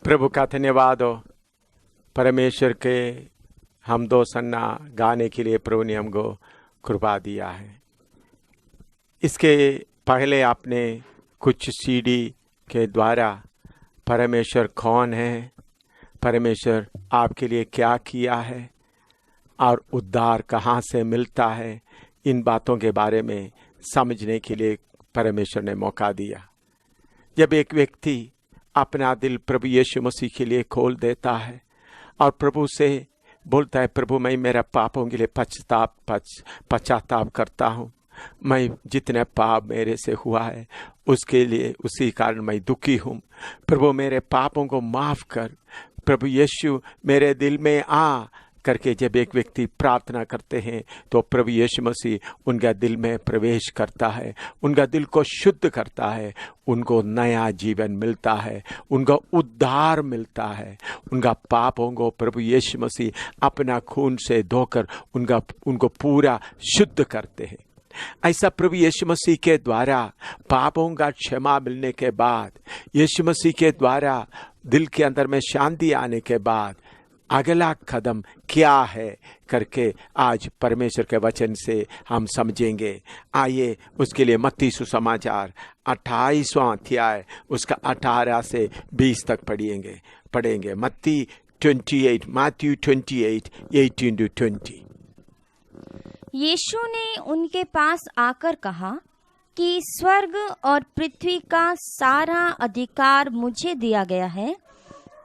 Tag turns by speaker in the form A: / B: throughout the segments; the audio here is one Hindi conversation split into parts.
A: प्रभु का धन्यवाद हो। परमेश्वर के हम दो सन्ना गाने के लिए प्रभु ने हमको कृपा दिया है। इसके पहले आपने कुछ सीडी के द्वारा परमेश्वर कौन है, परमेश्वर आपके लिए क्या किया है और उद्धार कहाँ से मिलता है, इन बातों के बारे में समझने के लिए परमेश्वर ने मौका दिया। जब एक व्यक्ति अपना दिल प्रभु यीशु मसीह के लिए खोल देता है और प्रभु से बोलता है, प्रभु मैं मेरा पापों के लिए पश्चाताप करता हूँ, मैं जितने पाप मेरे से हुआ है उसके लिए उसी कारण मैं दुखी हूँ, प्रभु मेरे पापों को माफ़ कर, प्रभु यीशु मेरे दिल में आ करके जब एक व्यक्ति प्रार्थना करते हैं तो प्रभु यीशु मसीह उनका दिल में प्रवेश करता है, उनका दिल को शुद्ध करता है, उनको नया जीवन मिलता है, उनको उद्धार मिलता है, उनका पापों को प्रभु यीशु मसीह अपना खून से धोकर उनको पूरा शुद्ध करते हैं। ऐसा प्रभु यीशु मसीह के द्वारा पापों का क्षमा मिलने के बाद, यीशु मसीह के द्वारा दिल के अंदर में शांति आने के बाद अगला कदम क्या है करके आज परमेश्वर के वचन से हम समझेंगे। आइए उसके लिए मत्ती सुसमाचार 28वां अध्याय उसका 18 से 20 तक पढ़ेंगे। मत्ती 28, मैथ्यू 28, 18-20।
B: यीशु ने उनके पास आकर कहा कि स्वर्ग और पृथ्वी का सारा अधिकार मुझे दिया गया है,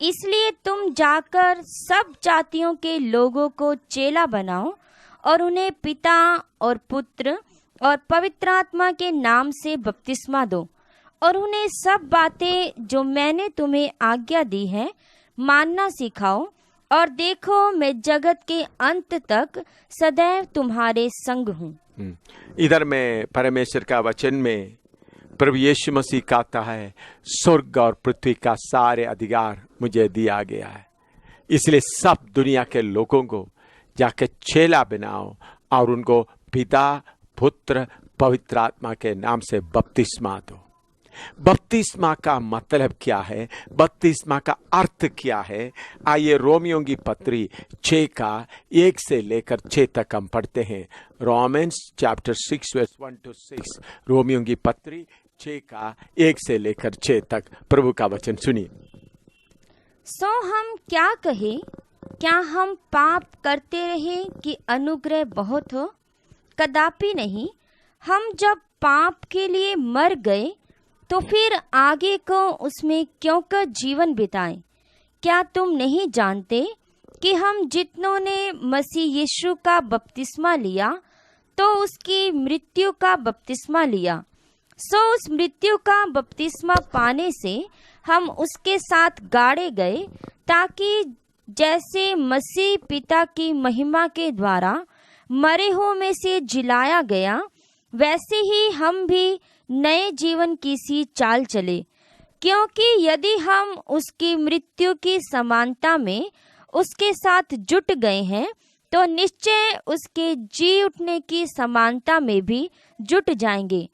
B: इसलिए तुम जाकर सब जातियों के लोगों को चेला बनाओ और उन्हें पिता और पुत्र और पवित्र आत्मा के नाम से बपतिस्मा दो और उन्हें सब बातें जो मैंने तुम्हें आज्ञा दी है मानना सिखाओ, और देखो मैं जगत के अंत तक सदैव तुम्हारे संग हूँ।
A: इधर में परमेश्वर का वचन में प्रभु यीशु मसीह कहता है, स्वर्ग और पृथ्वी का सारे अधिकार मुझे दिया गया है, इसलिए सब दुनिया के लोगों को जाके चेला बनाओ और उनको पिता पुत्र पवित्र आत्मा के नाम से बपतिस्मा दो। बपतिस्मा का मतलब क्या है, बपतिस्मा का अर्थ क्या है? आइए रोमियों की पत्री 6 का 1 से लेकर 6 तक हम पढ़ते हैं। रोमन्स चैप्टर 6 वर्स 1-6, रोमियों की पत्री 6 का 1 से लेकर 6 तक प्रभु का वचन सुनिए।
B: सो हम क्या कहें? क्या हम पाप करते रहे कि अनुग्रह बहुत हो? कदापि नहीं। हम जब पाप के लिए मर गए तो फिर आगे को उसमें क्यों कर जीवन बिताएं? क्या तुम नहीं जानते कि हम जितनों ने मसीह यीशु का बपतिस्मा लिया तो उसकी मृत्यु का बपतिस्मा लिया, सो उस मृत्यु का बपतिस्मा पाने से हम उसके साथ गाड़े गए, ताकि जैसे मसीह पिता की महिमा के द्वारा मरे हुओं में से जिलाया गया, वैसे ही हम भी नए जीवन की सी चाल चले। क्योंकि यदि हम उसकी मृत्यु की समानता में उसके साथ जुट गए हैं तो निश्चय उसके जी उठने की समानता में भी जुट जाएंगे।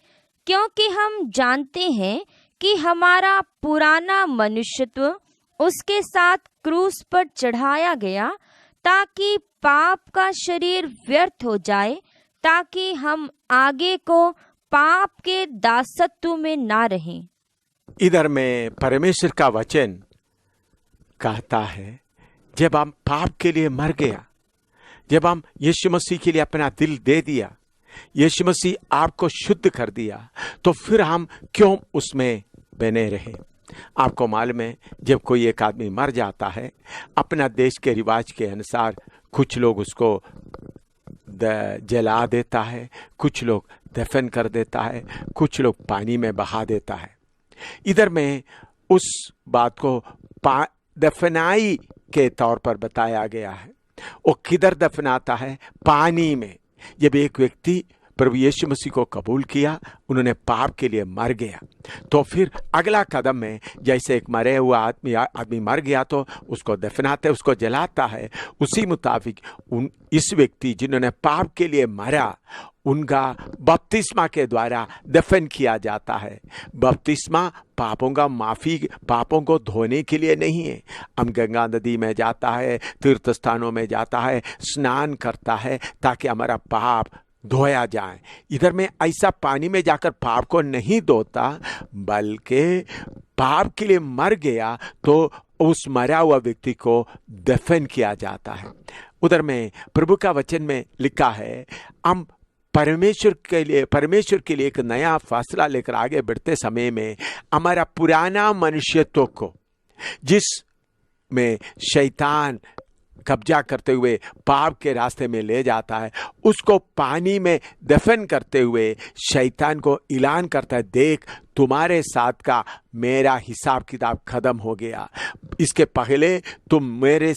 B: क्योंकि हम जानते हैं कि हमारा पुराना मनुष्यत्व उसके साथ क्रूस पर चढ़ाया गया, ताकि पाप का शरीर व्यर्थ हो जाए, ताकि हम आगे को पाप के दासत्व में ना रहें।
A: इधर में परमेश्वर का वचन कहता है, जब हम पाप के लिए मर गया, जब हम यीशु मसीह के लिए अपना दिल दे दिया, यीशु मसीह आपको शुद्ध कर दिया, तो फिर हम क्यों उसमें बने रहे? आपको मालूम है, जब कोई एक आदमी मर जाता है, अपना देश के रिवाज के अनुसार कुछ लोग उसको जला देता है, कुछ लोग दफन कर देता है, कुछ लोग पानी में बहा देता है। इधर में उस बात को दफनाई के तौर पर बताया गया है। वो किधर दफनाता है? पानी में। जब एक व्यक्ति प्रभु यीशु मसीह को कबूल किया, उन्होंने पाप के लिए मर गया, तो फिर अगला कदम में जैसे एक मरे हुआ आदमी मर गया तो उसको दफनाते, उसको जलाता है, उसी मुताबिक इस व्यक्ति जिन्होंने पाप के लिए मरा, उनका बपतिस्मा के द्वारा दफन किया जाता है। बपतिस्मा पापों का माफ़ी, पापों को धोने के लिए नहीं है। हम गंगा नदी में जाता है, तीर्थ स्थानों में जाता है, स्नान करता है ताकि हमारा पाप धोया जाए। इधर में ऐसा पानी में जाकर पाप को नहीं धोता, बल्कि पाप के लिए मर गया तो उस मरा हुआ व्यक्ति को दफन किया जाता है। उधर में प्रभु का वचन में लिखा है, हम परमेश्वर के लिए एक नया फैसला लेकर आगे बढ़ते समय में हमारा पुराना मनुष्यत्व को, जिसमें शैतान कब्जा करते हुए पाप के रास्ते में ले जाता है, उसको पानी में दफन करते हुए शैतान को ऐलान करता है, देख तुम्हारे साथ का मेरा हिसाब किताब खत्म हो गया। इसके पहले तुम मेरे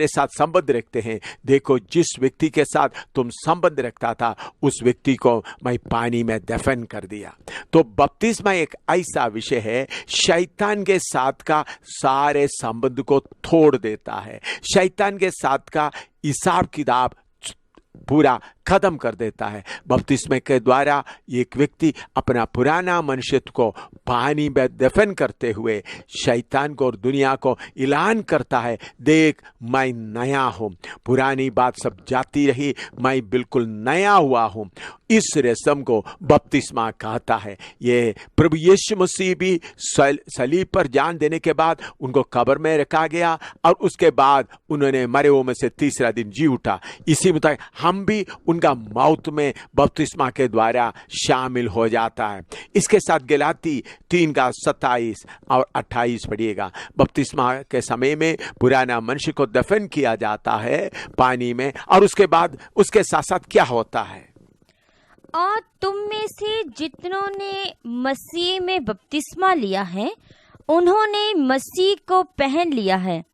A: साथ संबंध रखते हैं, देखो जिस व्यक्ति के साथ तुम संबंध रखता था उस व्यक्ति को मैं पानी में दफन कर दिया। तो बपतिस्मा एक ऐसा विषय है, शैतान के साथ का सारे संबंध को तोड़ देता है, शैतान के साथ का हिसाब किताब पूरा खत्म कर देता है। बपतिस्मे के द्वारा एक व्यक्ति अपना पुराना मनुष्यत्व को पानी में दफन करते हुए शैतान को और दुनिया को ऐलान करता है, देख मैं नया हूँ, पुरानी बात सब जाती रही, मैं बिल्कुल नया हुआ हूँ। इस रस्म को बपतिस्मा कहता है। ये प्रभु यीशु मसीह भी सलीब पर जान देने के बाद उनको कब्र में रखा गया और उसके बाद उन्होंने मरे हुओं में से तीसरा दिन जी उठा। इसी मुताबिक हम भी उनका मौत में बपतिस्मा के द्वारा शामिल हो जाता है। इसके साथ गलाती 3:27 और 28 पढ़िएगा। बपतिस्मा के समय में पुराना मनुष्य को दफन किया जाता है पानी में, और उसके बाद उसके साथ साथ क्या होता है?
B: और तुम में से जितनों ने मसीह में बपतिस्मा लिया है, उन्होंने मसीह को पहन लिया है।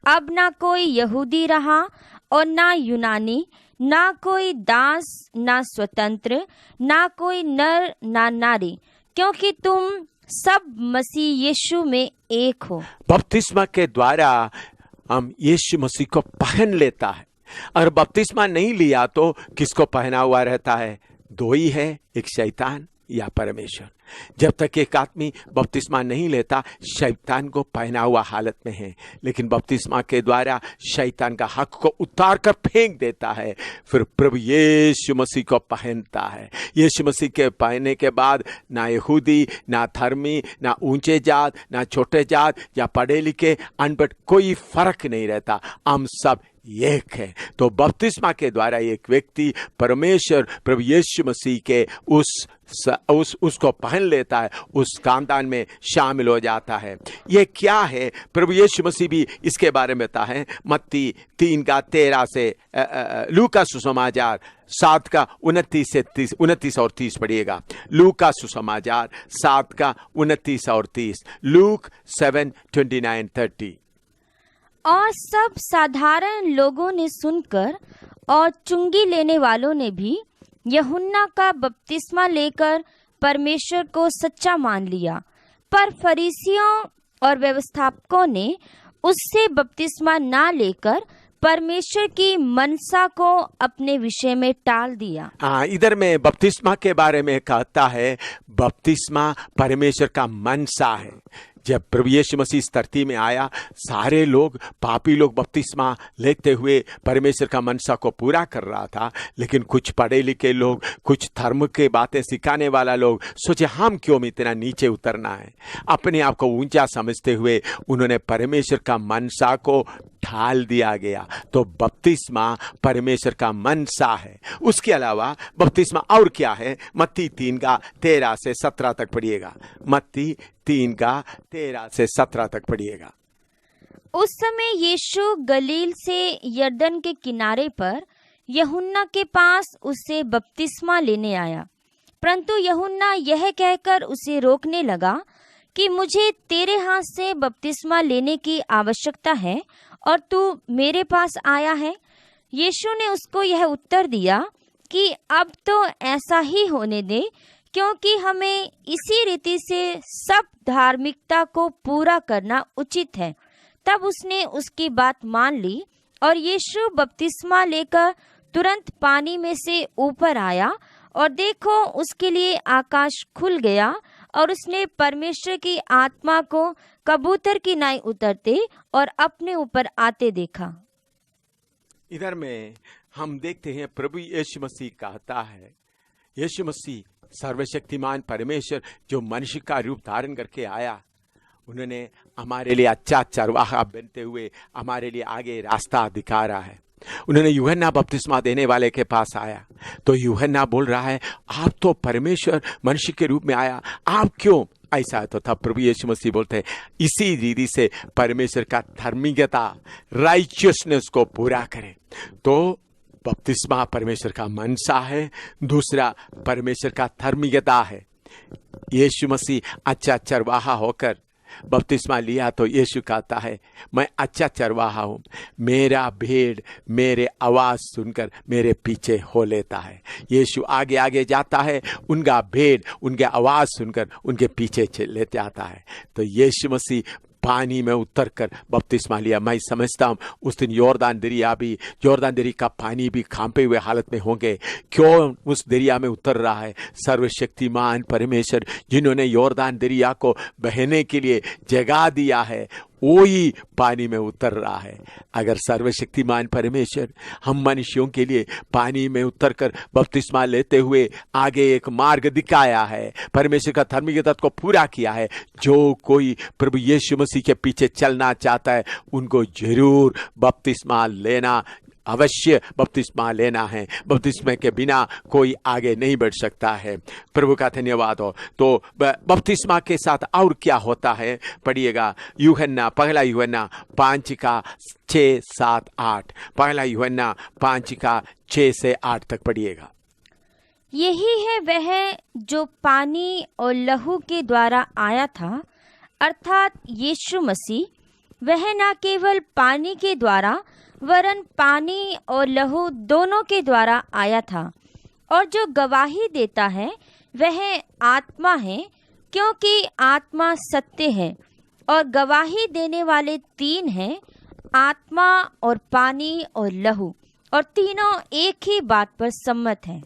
B: अब ना कोई यहूदी रहा और ना यूनानी, ना कोई दास ना स्वतंत्र, ना कोई नर ना नारी, क्योंकि तुम सब मसीह यीशु में एक हो।
A: बपतिस्मा के द्वारा हम यीशु मसीह को पहन लेता है। अगर बपतिस्मा नहीं लिया तो किसको पहना हुआ रहता है? दो ही है, एक शैतान या परमेश्वर। जब तक एक आदमी बपतिस्मा नहीं लेता, शैतान को पहना हुआ हालत में है। लेकिन बपतिस्मा के द्वारा शैतान का हक को उतार कर फेंक देता है, फिर प्रभु यीशु मसीह को पहनता है। यीशु मसीह के पहनने के बाद ना यहूदी, ना धर्मी, ना ऊंचे जात, ना छोटे जात या पढ़े लिखे अनपढ़, कोई फर्क नहीं रहता, हम सब एक है। तो बपतिस्मा के द्वारा एक व्यक्ति परमेश्वर प्रभु यीशु मसीह के उसको पहन लेता है, उस खानदान में शामिल हो जाता है। ये क्या है? प्रभु यीशु मसीह भी इसके बारे में बताता है। मत्ती 3:13 से लूका सुसमाचार 7:29 और 30 पढ़िएगा। लूका सुसमाचार 7:29 और 30। लूक 7:29-30।
B: और सब साधारण लोगों ने सुनकर और चुंगी लेने वालों ने भी यूहन्ना का बपतिस्मा लेकर परमेश्वर को सच्चा मान लिया। पर फरीसियों और व्यवस्थापकों ने उससे बपतिस्मा ना लेकर परमेश्वर की मनसा को अपने विषय में टाल दिया।
A: इधर में बपतिस्मा के बारे में कहता है, बपतिस्मा परमेश्वर का मनसा है। जब प्रभु यीशु मसीह इस धरती में आया, सारे लोग, पापी लोग बपतिस्मा लेते हुए परमेश्वर का मनसा को पूरा कर रहा था। लेकिन कुछ पढ़े लिखे लोग, कुछ धर्म के बातें सिखाने वाला लोग सोचे हम क्यों इतना नीचे उतरना है। अपने आप को ऊंचा समझते हुए उन्होंने परमेश्वर का मनसा को ढाल दिया गया। तो बपतिस्मा परमेश्वर का मनसा है। उसके अलावा बपतिस्मा और क्या है? मत्ती 3:13 से 17 तक पढ़िएगा। मत्ती 3:13 से 17 तक पढ़िएगा।
B: उस समय यीशु गलील से यरदन के किनारे पर यूहन्ना के पास उसे बपतिस्मा लेने आया। परंतु यूहन्ना यह कहकर उसे रोकने लगा कि मुझे तेरे हाथ से बपतिस्मा लेने की आवश्यकता है और तू मेरे पास आया है। यीशु ने उसको यह उत्तर दिया कि अब तो ऐसा ही होने दे, क्योंकि हमें इसी रीति से सब धार्मिकता को पूरा करना उचित है। तब उसने उसकी बात मान ली और यीशु बपतिस्मा लेकर तुरंत पानी में से ऊपर आया और देखो उसके लिए आकाश खुल गया और उसने परमेश्वर की आत्मा को कबूतर की नाई उतरते और अपने ऊपर आते देखा।
A: इधर में हम देखते हैं प्रभु यीशु मसीह कहता है, यीशु मसीह सर्वशक्तिमान परमेश्वर जो मनुष्य का रूप धारण करके आया, उन्होंने हमारे लिए अच्छा चरवाहा बनते हुए हमारे लिए आगे रास्ता दिखा रहा है। उन्होंने यूहन्ना बपतिस्मा देने वाले के पास आया तो यूहन्ना बोल रहा है, आप तो परमेश्वर मनुष्य के रूप में आया, आप क्यों ऐसा है? तो तब प्रभु यीशु मसीह बोलते हैं, इसी रीति से परमेश्वर का धार्मिकता राइचियसनेस को पूरा करें। तो बपतिस्मा परमेश्वर का मनसा है, दूसरा परमेश्वर का धार्मिकता है। यीशु मसीह अच्छा चरवाहा होकर बपतिस्मा लिया तो यीशु कहता है, मैं अच्छा चरवाहा हूँ, मेरा भेड़ मेरे आवाज़ सुनकर मेरे पीछे हो लेता है। यीशु आगे आगे जाता है, उनका भेड़ उनके आवाज़ सुनकर उनके पीछे लेते आता है। तो यीशु मसीह पानी में उतर कर बपतिस्मा लिया। मैं समझता हूँ उस दिन यॉर्दान दरिया का पानी भी कांपे हुए हालत में होंगे। क्यों उस दरिया में उतर रहा है? सर्वशक्तिमान परमेश्वर जिन्होंने यॉर्दान दरिया को बहने के लिए जगह दिया है, वही पानी में उतर रहा है। अगर सर्वशक्तिमान परमेश्वर हम मनुष्यों के लिए पानी में उतरकर बपतिस्मा लेते हुए आगे एक मार्ग दिखाया है, परमेश्वर का धार्मिक तत्व को पूरा किया है, जो कोई प्रभु यीशु मसीह के पीछे चलना चाहता है उनको जरूर बपतिस्मा लेना, अवश्य बपतिस्मा लेना है। बपतिस्मे के बिना कोई आगे नहीं बढ़ सकता है। प्रभु का धन्यवाद हो। तो बपतिस्मा के साथ और क्या होता है पढ़िएगा, पहला यूहन्ना 5:6-7-8, पहला यूहन्ना 5:6-8 तक पढ़िएगा।
B: यही है वह जो पानी और लहू के द्वारा आया था, अर्थात यीशु मसीह। वह न केवल पानी के द्वारा वरन पानी और लहू दोनों के द्वारा आया था। और जो गवाही देता है वह आत्मा है, क्योंकि आत्मा सत्य है। और गवाही देने वाले 3 हैं, आत्मा और पानी और लहू, और तीनों एक ही बात पर सम्मत हैं।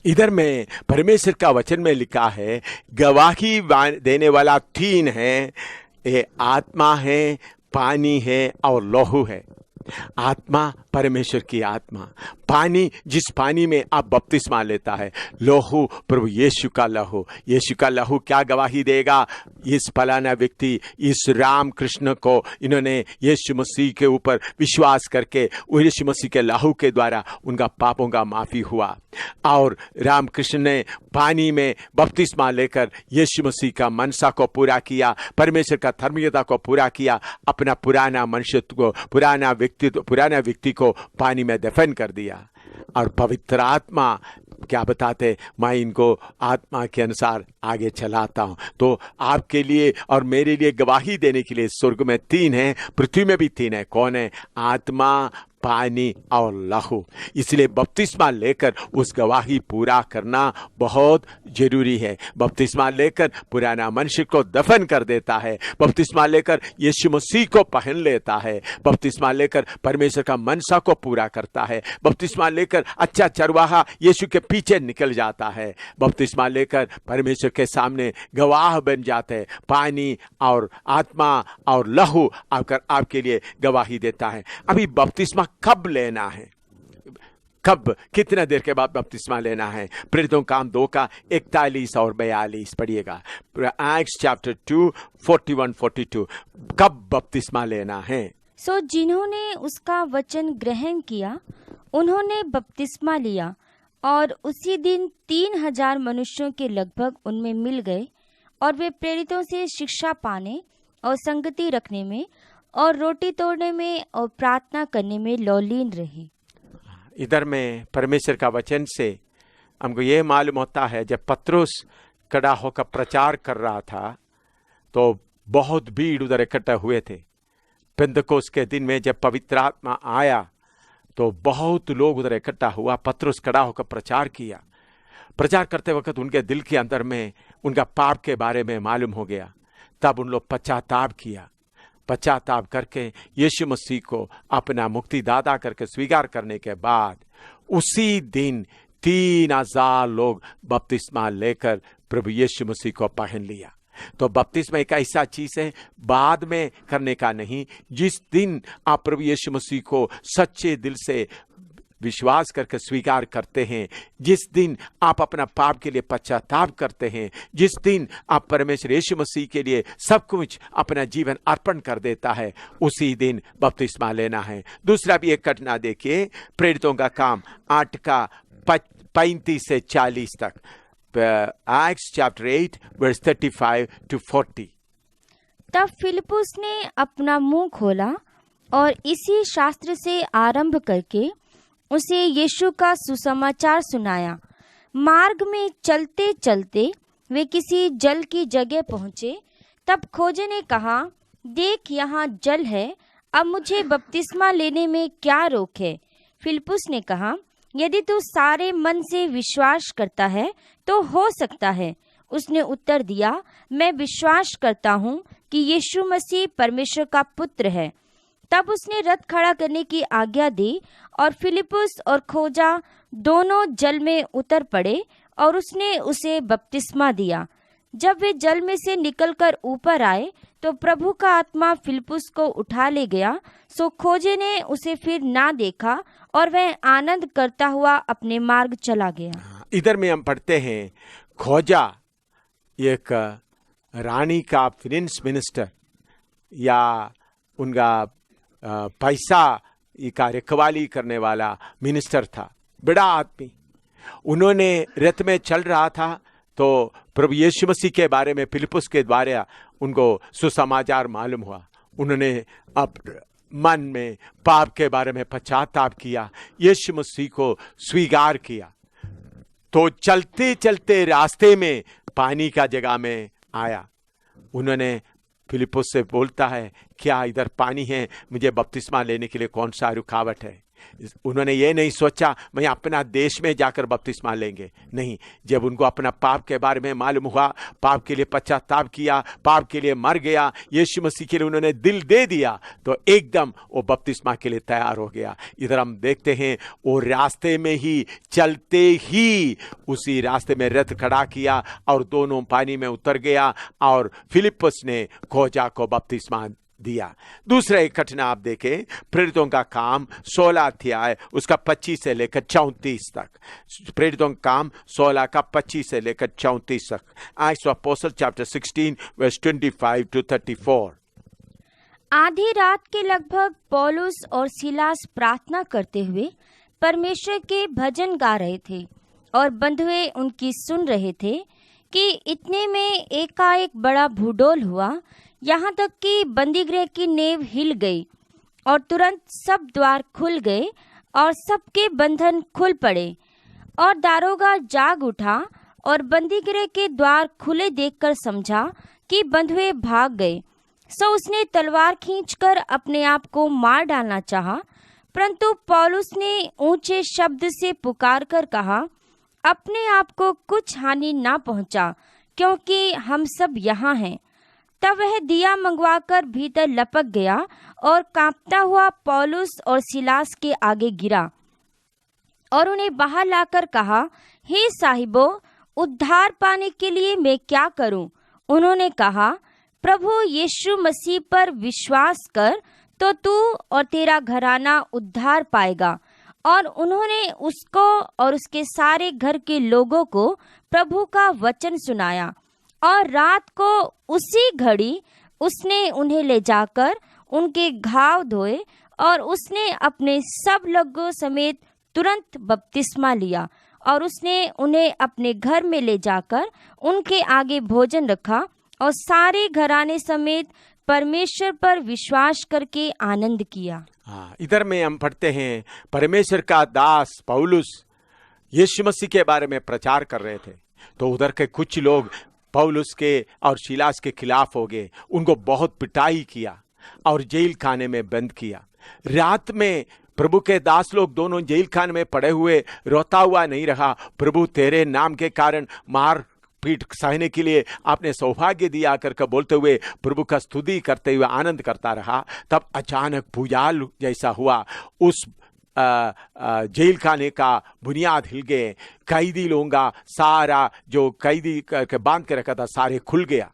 A: इधर में परमेश्वर का वचन में लिखा है, गवाही देने वाला 3 है, ये आत्मा है, पानी है और लहू है। आत्मा परमेश्वर की आत्मा, पानी जिस पानी में आप बपतिस्मा लेता है, लहू प्रभु यीशु का लहू। यीशु का लहू क्या गवाही देगा? इस फलाना व्यक्ति, इस राम कृष्ण को, इन्होंने यीशु मसीह के ऊपर विश्वास करके यीशु मसीह के लहू के द्वारा उनका पापों का माफ़ी हुआ। और राम कृष्ण ने पानी में बपतिस्मा लेकर यीशु मसीह का मनसा को पूरा किया, परमेश्वर का धार्मिकता को पूरा किया, अपना पुराना मनुष्यत्व को, पुराना व्यक्ति को पानी में दफन कर दिया। और पवित्र आत्मा क्या बताते, मैं इनको आत्मा के अनुसार आगे चलाता हूँ। तो आपके लिए और मेरे लिए गवाही देने के लिए स्वर्ग में 3 हैं, पृथ्वी में भी 3 है। कौन है? आत्मा, पानी और लहू। इसलिए बपतिस्मा लेकर उस गवाही पूरा करना बहुत जरूरी है। बपतिस्मा लेकर पुराना मनुष्य को दफन कर देता है, बपतिस्मा लेकर यीशु मसीह को पहन लेता है, बपतिस्मा लेकर परमेश्वर का मनसा को पूरा करता है, बपतिस्मा लेकर अच्छा चरवाहा यीशु के पीछे निकल जाता है, बपतिस्मा लेकर परमेश्वर के सामने गवाह बन जाते हैं। पानी और आत्मा और लहू आकर आपके लिए गवाही देता है। अभी बपतिस्मा कब लेना है? कब, कितना देर के बाद बपतिस्मा लेना है? प्रेरितों काम 2:41 और 42 पढ़िएगा। Acts chapter 2 41-42। कब बपतिस्मा लेना है?
B: सो जिन्होंने उसका वचन ग्रहण किया उन्होंने बपतिस्मा लिया, और उसी दिन 3000 मनुष्यों के लगभग उनमें मिल गए, और वे प्रेरितों से शिक्षा पाने और संगति रखने में और रोटी तोड़ने में और प्रार्थना करने में लौलीन रहे।
A: इधर में परमेश्वर का वचन से हमको ये मालूम होता है, जब पतरस खड़ा होकर प्रचार कर रहा था तो बहुत भीड़ उधर इकट्ठा हुए थे। पेंतकोस्त के दिन में जब पवित्र आत्मा आया तो बहुत लोग उधर इकट्ठा हुआ। पतरस खड़ा होकर प्रचार किया। प्रचार करते वक्त उनके दिल के अंदर में उनका पाप के बारे में मालूम हो गया। तब उन लोग पश्चाताप किया। पश्चाताप करके यीशु मसीह को अपना मुक्तिदाता करके स्वीकार करने के बाद उसी दिन 3,000 लोग बपतिस्मा लेकर प्रभु यीशु मसीह को पहन लिया। तो बपतिस्मा एक ऐसा चीज है बाद में करने का नहीं। जिस दिन आप प्रभु यीशु मसीह को सच्चे दिल से विश्वास करके स्वीकार करते हैं, जिस दिन आप अपना पाप के लिए पश्चाताप करते हैं, जिस दिन आप परमेश्वर यीशु मसीह के लिए सब कुछ अपना जीवन अर्पण कर देता है, उसी दिन बपतिस्मा लेना है। दूसरा भी एक घटना देखिए, प्रेरितों का काम 8 का 35 से 40 तक, Acts chapter 8 verse 35 to 40।
B: तब फिलिपुस ने अपना मुंह खोला और इसी शास्त्र से आरंभ करके उसे यीशु का सुसमाचार सुनाया। मार्ग में चलते चलते वे किसी जल की जगह पहुँचे। तब खोजे ने कहा, देख यहाँ जल है, अब मुझे बपतिस्मा लेने में क्या रोक है? फिलिपुस ने कहा, यदि तू सारे मन से विश्वास करता है तो हो सकता है। उसने उत्तर दिया, मैं विश्वास करता हूँ कि यीशु मसीह परमेश्वर का पुत्र है। तब उसने रथ खड़ा करने की आज्ञा दी और फिलिपुस और खोजा दोनों जल में उतर पड़े और उसने उसे बपतिस्मा दिया। जब वे जल में से निकलकर ऊपर आए तो प्रभु का आत्मा फिलिपुस को उठा ले गया। सो खोजे ने उसे फिर ना देखा और वह आनंद करता हुआ अपने मार्ग चला गया।
A: इधर में हम पढ़ते हैं, खोजा एक रानी का फाइनेंस मिनिस्टर या उनका पैसा का रखवाली करने वाला मिनिस्टर था, बड़ा आदमी। उन्होंने रथ में चल रहा था तो प्रभु यीशु मसीह के बारे में फिलिपुस के द्वारा उनको सुसमाचार मालूम हुआ। उन्होंने अब मन में पाप के बारे में पश्चाताप किया, यीशु मसीह को स्वीकार किया। तो चलते चलते रास्ते में पानी का जगह में आया। उन्होंने फिलिपुस से बोलता है, क्या इधर पानी है? मुझे बपतिस्मा लेने के लिए कौन सा रुकावट है? उन्होंने ये नहीं सोचा मैं अपना देश में जाकर बपतिस्मा लेंगे, नहीं। जब उनको अपना पाप के बारे में मालूम हुआ, पाप के लिए पश्चाताप किया, पाप के लिए मर गया, यीशु मसीह के लिए उन्होंने दिल दे दिया, तो एकदम वो बपतिस्मा के लिए तैयार हो गया। इधर हम देखते हैं वो रास्ते में ही चलते ही उसी रास्ते में रथ खड़ा किया और दोनों पानी में उतर गया और फिलिपुस ने खोजा को बपतिस्मा दिया। दूसरा एक घटना आप देखें, प्रेरितों का काम 16 अध्याय उसका 25 से लेकर 34 तक। प्रेरितों का काम 16 का 25 से लेकर 34 तक। Acts of Apostles chapter 16 verse 25 to 34।
B: आधी रात के लगभग पौलुस और सिलास प्रार्थना करते हुए परमेश्वर के भजन गा रहे थे और बंधुए उनकी सुन रहे थे कि इतने में एकाएक बड़ा भूडोल हुआ, यहाँ तक कि बंदीगृह की नेव हिल गई और तुरंत सब द्वार खुल गए और सबके बंधन खुल पड़े। और दारोगा जाग उठा और बंदीगृह के द्वार खुले देखकर समझा कि बंधुए भाग गए। सो उसने तलवार खींचकर अपने आप को मार डालना चाहा, परंतु पौलुस ने ऊंचे शब्द से पुकार कर कहा, अपने आप को कुछ हानि ना पहुंचा, क्योंकि हम सब यहाँ हैं। तब वह दिया मंगवाकर भीतर लपक गया और कांपता हुआ पौलुस और सिलास के आगे गिरा और उन्हें बाहर लाकर कहा, हे साहिबों, उद्धार पाने के लिए मैं क्या करूं? उन्होंने कहा, प्रभु यीशु मसीह पर विश्वास कर तो तू और तेरा घराना उद्धार पाएगा। और उन्होंने उसको और उसके सारे घर के लोगों को प्रभु का वचन सुनाया। और रात को उसी घड़ी उसने उन्हें ले जाकर उनके घाव धोए और उसने अपने सब लोगों समेत तुरंत बपतिस्मा लिया और उसने उन्हें अपने घर में ले जाकर उनके आगे भोजन रखा और सारे घराने समेत परमेश्वर पर विश्वास करके आनंद किया।
A: इधर में हम पढ़ते हैं, परमेश्वर का दास पौलुस यीशु मसीह के बारे में प्रचार कर रहे थे, तो उधर के कुछ लोग पौलुस के और सिलास के खिलाफ हो गए, उनको बहुत पिटाई किया और जेल खाने में बंद किया। रात में प्रभु के दास लोग दोनों जेल खाने में पड़े हुए रोता हुआ नहीं रहा, प्रभु तेरे नाम के कारण मार पीठ सहने के लिए आपने सौभाग्य दिया करके बोलते हुए प्रभु का स्तुति करते हुए आनंद करता रहा। तब अचानक भूचाल जैसा हुआ, उस जेल खाने का बुनियाद हिल गए, कैदी लोगों का सारा जो कैदी बांध के रखा था सारे खुल गया।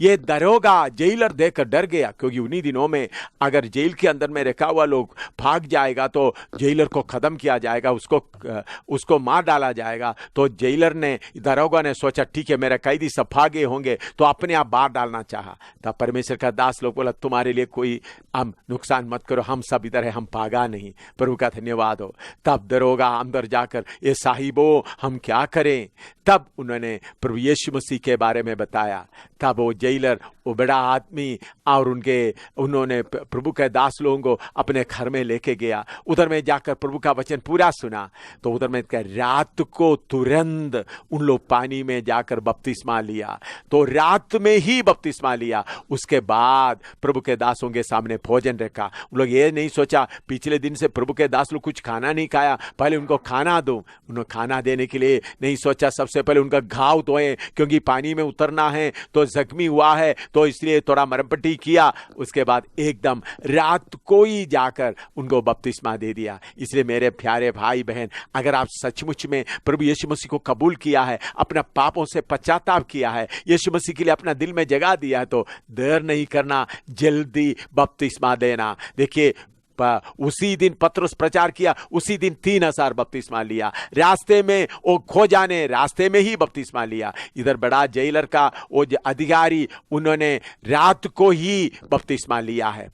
A: ये दरोगा जेलर देखकर डर गया, क्योंकि उन्हीं दिनों में अगर जेल के अंदर में रखा हुआ लोग भाग जाएगा तो जेलर को खत्म किया जाएगा, उसको मार डाला जाएगा। तो जेलर ने, दरोगा ने सोचा ठीक है मेरा कैदी सब भागे होंगे, तो अपने आप मार डालना चाहा। तब परमेश्वर का दास लोग बोला तुम्हारे लिए कोई हम नुकसान मत करो, हम सब इधर है, हम भागा नहीं। प्रभु का धन्यवाद हो। तब दरोगा अंदर जाकर ये साहिबो हम क्या करें, तब उन्होंने प्रभु यीशु मसीह के बारे में बताया। तब वो जेलर, वो बड़ा आदमी, और उन्होंने प्रभु के दास लोगों को अपने घर में लेके गया। उधर में जाकर प्रभु का वचन पूरा सुना। तो उधर में रात को तुरंत उन लोग पानी में जाकर बपतिस्मा लिया। तो रात में ही बपतिस्मा लिया। उसके बाद प्रभु के दासों के सामने भोजन रखा। उन लोग ये नहीं सोचा पिछले दिन से प्रभु के दास लोग कुछ खाना नहीं खाया, पहले उनको खाना दो। उन्होंने खाना देने के लिए नहीं सोचा, सबसे पहले उनका घाव धोए, क्योंकि पानी में उतरना है तो जख्मी हुआ है, तो इसलिए थोड़ा मरम्मती किया। उसके बाद एकदम रात को ही जाकर उनको बपतिस्मा दे दिया। इसलिए मेरे प्यारे भाई बहन, अगर आप सचमुच में प्रभु यीशु मसीह को कबूल किया है, अपना पापों से पश्चाताप किया है, यीशु मसीह के लिए अपना दिल में जगह दिया है, तो देर नहीं करना, जल्दी बपतिस्मा देना। देखिए उसी दिन पतरस प्रचार किया, उसी दिन 3000 बपतिस्मा लिया। रास्ते में वो खोजाने रास्ते में ही बपतिस्मा लिया। इधर बड़ा जेलर का वो अधिकारी, उन्होंने रात को ही बपतिस्मा लिया है।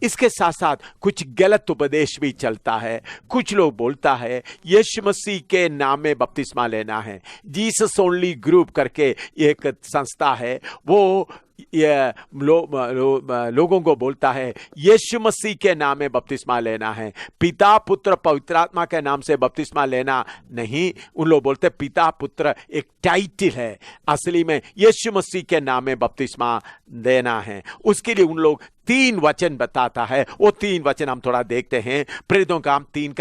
A: इसके साथ साथ कुछ गलत उपदेश भी चलता है। कुछ लोग बोलता है यीशु मसीह के नाम में बपतिस्मा लेना है। जीसस ओनली ग्रुप करके एक संस्था है, वो लोगों को बोलता है यीशु मसीह के नाम में बपतिस्मा लेना है, पिता पुत्र पवित्र आत्मा के नाम से बपतिस्मा लेना नहीं। उन लोग बोलते पिता पुत्र एक टाइटल है, असली में यीशु मसीह के नाम में बपतिस्मा देना है। उसके लिए उन लोग 3 वचन बताता है। वो 3 वचन हम थोड़ा देखते हैं। प्रेरितों का काम 2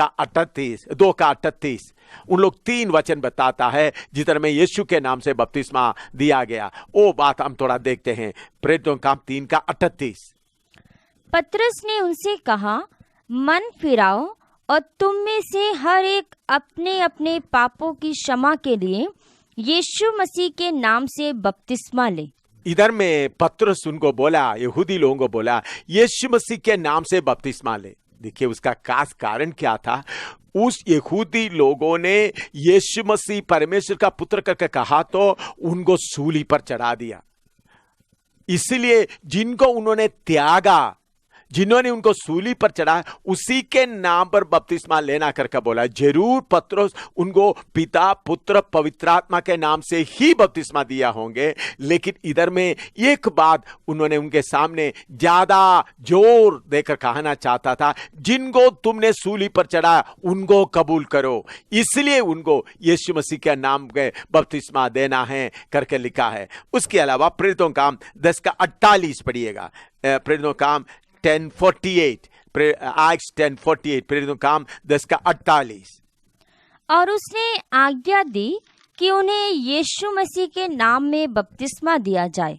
A: का 38 उन लोग 3 वचन बताता है जिधर में यीशु के नाम से बपतिस्मा दिया गया। वो बात हम थोड़ा देखते हैं। प्रेरितों का काम 3 का 38।
B: पतरस ने उनसे कहा, मन फिराओ और तुम में से हर एक अपने अपने पापों की क्षमा के लिए यीशु मसीह के नाम से बपतिस्मा ले।
A: इधर में पतरस उनको बोला, यहूदी लोगों को बोला यीशु मसीह के नाम से बपतिस्मा ले। देखिए उसका खास कारण क्या था। उस यहूदी लोगों ने यीशु मसीह परमेश्वर का पुत्र करके कहा तो उनको सूली पर चढ़ा दिया। इसलिए जिनको उन्होंने त्यागा, जिन्होंने उनको सूली पर चढ़ाया, उसी के नाम पर बपतिस्मा लेना करके बोला। जरूर पतरस उनको पिता पुत्र पवित्र आत्मा के नाम से ही बपतिस्मा दिया होंगे, लेकिन इधर में एक बात उन्होंने उनके सामने ज्यादा जोर देकर कहना चाहता था, जिनको तुमने सूली पर चढ़ाया उनको कबूल करो। इसलिए उनको यीशु मसीह के नाम के बपतिस्मा देना है करके लिखा है। उसके अलावा प्रेरितों का काम 10 का 48 पढ़िएगा। प्रेरितों का काम 10:48, एक्ट्स 10:48, प्रेरितों काम 10 का 48।
B: और उसने आज्ञा दी कि उन्हें यीशु मसीह के नाम में बपतिस्मा दिया जाए।